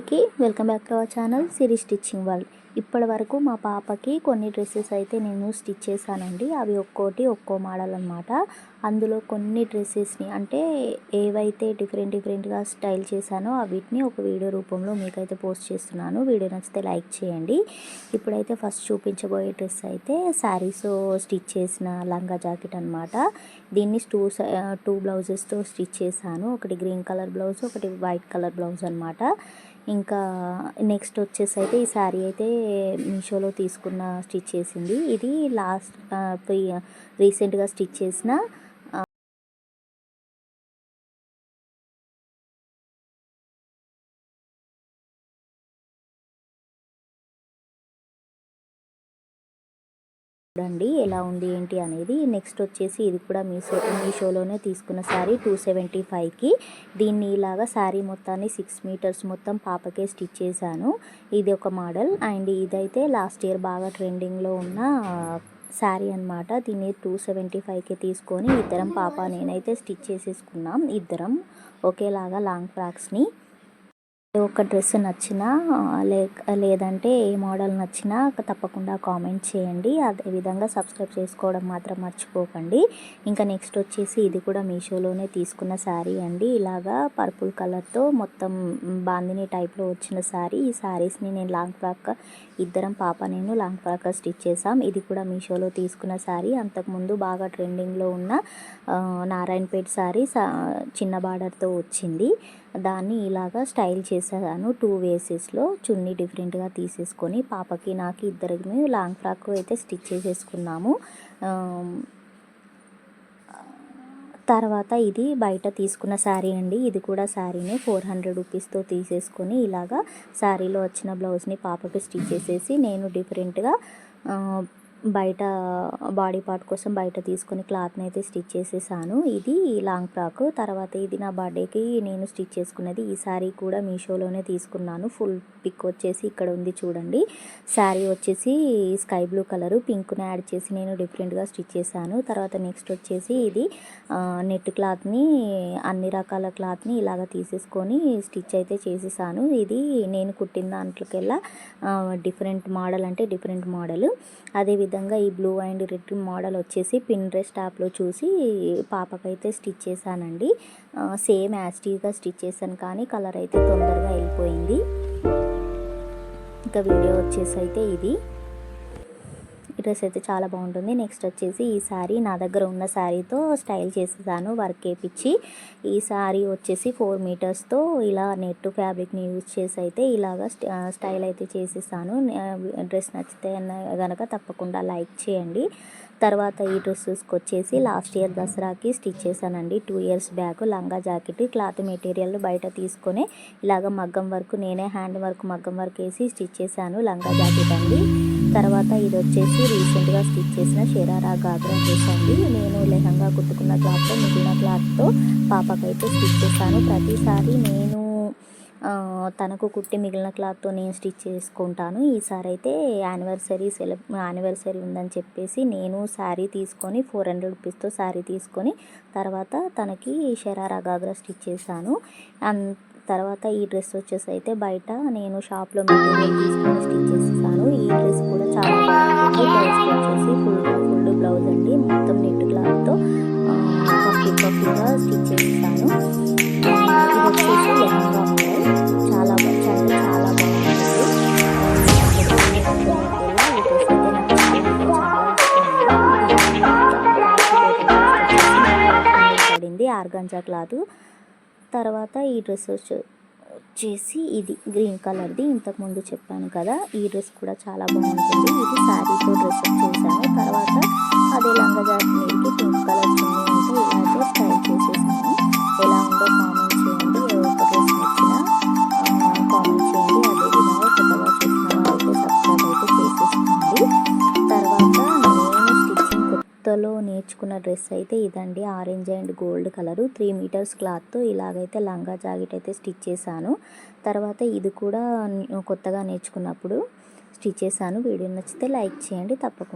అందరికీ welcome back to our channel Siri stitching world. ఇప్పటి వరకు మా పాపకి కొన్ని డ్రెస్సెస్ అయితే నేను స్టిచ్ చేశానండి. అవి ఒక్కో మోడల్ అనమాట. అందులో కొన్ని డ్రెస్సెస్ని అంటే ఏవైతే డిఫరెంట్గా స్టైల్ చేశానో వీటిని ఒక వీడియో రూపంలో మీకైతే పోస్ట్ చేస్తున్నాను. వీడియో నచ్చితే లైక్ చేయండి. ఇప్పుడైతే ఫస్ట్ చూపించబోయే డ్రెస్ అయితే శారీస్ స్టిచ్ చేసిన లంగా జాకెట్ అనమాట. దీన్ని టూ బ్లౌజెస్తో స్టిచ్ చేశాను. ఒకటి గ్రీన్ కలర్ బ్లౌజ్, ఒకటి వైట్ కలర్ బ్లౌజ్ అనమాట. ఇంకా నెక్స్ట్ వచ్చేసి అయితే ఈ శారీ అయితే మీషోలో స్టిచ్ చేసింది. ఇది రీసెంట్గా స్టిచ్ చేసిన చూడండి ఎలా ఉంది ఏంటి అనేది. నెక్స్ట్ వచ్చేసి ఇది కూడా మీషోలోనే తీసుకున్న శారీ 275కి. దీన్ని ఇలాగా శారీ మొత్తాన్ని 6 మీటర్స్ మొత్తం పాపకే స్టిచ్ చేశాను. ఇది ఒక మోడల్. అండ్ ఇదైతే లాస్ట్ ఇయర్ బాగా ట్రెండింగ్లో ఉన్న శారీ అనమాట. దీన్ని 275కి తీసుకొని ఇద్దరం పాప నేనైతే స్టిచ్ చేసేసుకున్నాం. ఇద్దరం ఒకేలాగా లాంగ్ ఫ్రాక్స్ని. ఒక డ్రెస్ నచ్చినా లేదంటే ఏ మోడల్ నచ్చినా తప్పకుండా కామెంట్ చేయండి. అదేవిధంగా సబ్స్క్రైబ్ చేసుకోవడం మాత్రం మర్చిపోకండి. ఇంకా నెక్స్ట్ వచ్చేసి ఇది కూడా మీషోలోనే తీసుకున్న శారీ అండి. ఇలాగా పర్పుల్ కలర్తో మొత్తం బాందిని టైప్లో వచ్చిన శారీ. ఈ శారీస్ని నేను లాంగ్ ఫ్రాక్ ఇద్దరం పాప నేను లాంగ్ ఫ్రాక్ స్టిచ్ చేసాం. ఇది కూడా మీషోలో తీసుకున్న శారీ. అంతకుముందు బాగా ట్రెండింగ్లో ఉన్న నారాయణపేట్ శారీ చిన్న బార్డర్తో వచ్చింది. దాన్ని ఇలాగా స్టైల్ చేసేసాను. 2 వేసెస్లో చున్నీ డిఫరెంట్గా తీసేసుకొని పాపకి నాకు ఇద్దరికి లాంగ్ ఫ్రాక్ అయితే స్టిచ్ చేసేసుకున్నాము. తర్వాత ఇది బయట తీసుకున్న శారీ అండి. ఇది కూడా శారీని 400 రూపీస్తో తీసేసుకొని ఇలాగా శారీలో వచ్చిన బ్లౌజ్ని పాపకి స్టిచ్ చేసేసి నేను డిఫరెంట్గా బయట బాడీ పార్ట్ కోసం బయట తీసుకొని క్లాత్ని అయితే స్టిచ్ చేసేసాను. ఇది లాంగ్ ఫ్రాక్. తర్వాత ఇది నా బర్త్డేకి నేను స్టిచ్ చేసుకున్నది. ఈ శారీ కూడా మీషోలోనే తీసుకున్నాను. ఫుల్ పిక్ వచ్చేసి ఇక్కడ ఉంది చూడండి. శారీ వచ్చేసి స్కై బ్లూ కలరు, పింక్ని యాడ్ చేసి నేను డిఫరెంట్గా స్టిచ్ చేశాను. తర్వాత నెక్స్ట్ వచ్చేసి ఇది నెట్ క్లాత్ని అన్ని రకాల క్లాత్ని ఇలాగ తీసేసుకొని స్టిచ్ అయితే చేసేసాను. ఇది నేను కుట్టిన దాంట్లోకెల్లా డిఫరెంట్ మోడల్ అంటే డిఫరెంట్ మోడల్. అదేవిధంగా ఈ బ్లూ అండ్ రెడ్ మోడల్ వచ్చేసి పింట్రెస్ట్ యాప్లో చూసి పాపకైతే స్టిచ్ చేశానండి. సేమ్ యాస్టీగా స్టిచ్ చేశాను కానీ కలర్ అయితే తొందరగా వెళ్ళిపోయింది. ఇంకా వీడియో వచ్చేసి అయితే ఇది డ్రెస్ అయితే చాలా బాగుంటుంది. నెక్స్ట్ వచ్చేసి ఈ శారీ నా దగ్గర ఉన్న శారీతో స్టైల్ చేసేసాను వర్క్ వేయించి. ఈ శారీ వచ్చేసి 4 మీటర్స్తో ఇలా నెట్ ఫ్యాబ్రిక్ని యూజ్ చేసి అయితే ఇలాగా స్టైల్ అయితే చేసేసాను. డ్రెస్ నచ్చితే కనుక తప్పకుండా లైక్ చేయండి. తర్వాత ఈ డ్రెస్సెస్కి వచ్చేసి లాస్ట్ ఇయర్ దసరాకి స్టిచ్ చేశానండి. 2 ఇయర్స్ బ్యాక్ లంగా జాకెట్ క్లాత్ మెటీరియల్ బయట తీసుకొని ఇలాగ మగ్గం వర్క్ నేనే హ్యాండ్ వర్క్ మగ్గం వర్క్ వేసి స్టిచ్ చేశాను లంగా జాకెట్ అండి. తర్వాత ఇది వచ్చేసి రీసెంట్గా స్టిచ్ చేసిన షరారా గాగ్రా డ్రెస్ అండి. నేను లెహంగా కుట్టుకున్న క్లాత్తో మిగిలిన క్లాత్తో పాపకైతే స్టిచ్ చేశాను. ప్రతిసారి నేను తనకు కుట్టి మిగిలిన క్లాత్తో నేను స్టిచ్ చేసుకుంటాను. ఈసారి అయితే యానివర్సరీ ఉందని చెప్పేసి నేను శారీ తీసుకొని 400 రూపీస్తో శారీ తీసుకొని తర్వాత తనకి షరారా గాగ్రా స్టిచ్ చేశాను. తర్వాత ఈ డ్రెస్ వచ్చేసి అయితే బయట నేను షాప్లో మెటీరియల్ తీసుకొని స్టిచ్ చేసేసాను. ఈ డ్రెస్ కూడా చాలా బాగుంటుంది. బ్లౌజ్ వచ్చేసి ఫుల్ బ్లౌజ్ అండి. మొత్తం నెట్ క్లాత్తో పఫీగా స్టిచ్ చేసేసాను. ఇది వచ్చేసి లెహంగా మోడల్. చాలా బాగుంటుంది. పడింది ఆర్గాంజా క్లాత్. తర్వాత ఈ డ్రెస్ వచ్చేసి ఇది గ్రీన్ కలర్ది. ఇంతకుముందు చెప్పాను కదా. ఈ డ్రెస్ కూడా చాలా బాగుంటుంది. ఇది శారీతో డ్రెస్ చేశాను. తర్వాత అదే లంగా జాకెట్ మీదకి పింక్ కలర్ చున్నీ ఉంటే ఇలాగే స్టైల్ చేసేసాను. ఎలా ఉందో కామెంట్ చేయండి. ఒక డ్రెస్ నచ్చినా కామెంట్ చేయండి. అదేవిధంగా కొత్తగా చూసిన వాళ్ళైతే సబ్స్క్రైబ్ అయితే చేసేసుకోండి. తర్వాత నేను స్టిచ్చింగ్ కొత్తలో నేర్చుకున్న డ్రెస్ అయితే ఇదండి. Orange and gold colour 3 meters క్లాత్తో ఇలాగైతే లంగా జాకెట్ అయితే స్టిచ్ చేశాను. తర్వాత ఇది కూడా కొత్తగా నేర్చుకున్నప్పుడు స్టిచ్ చేశాను. వీడియో నచ్చితే లైక్ చేయండి తప్పకుండా.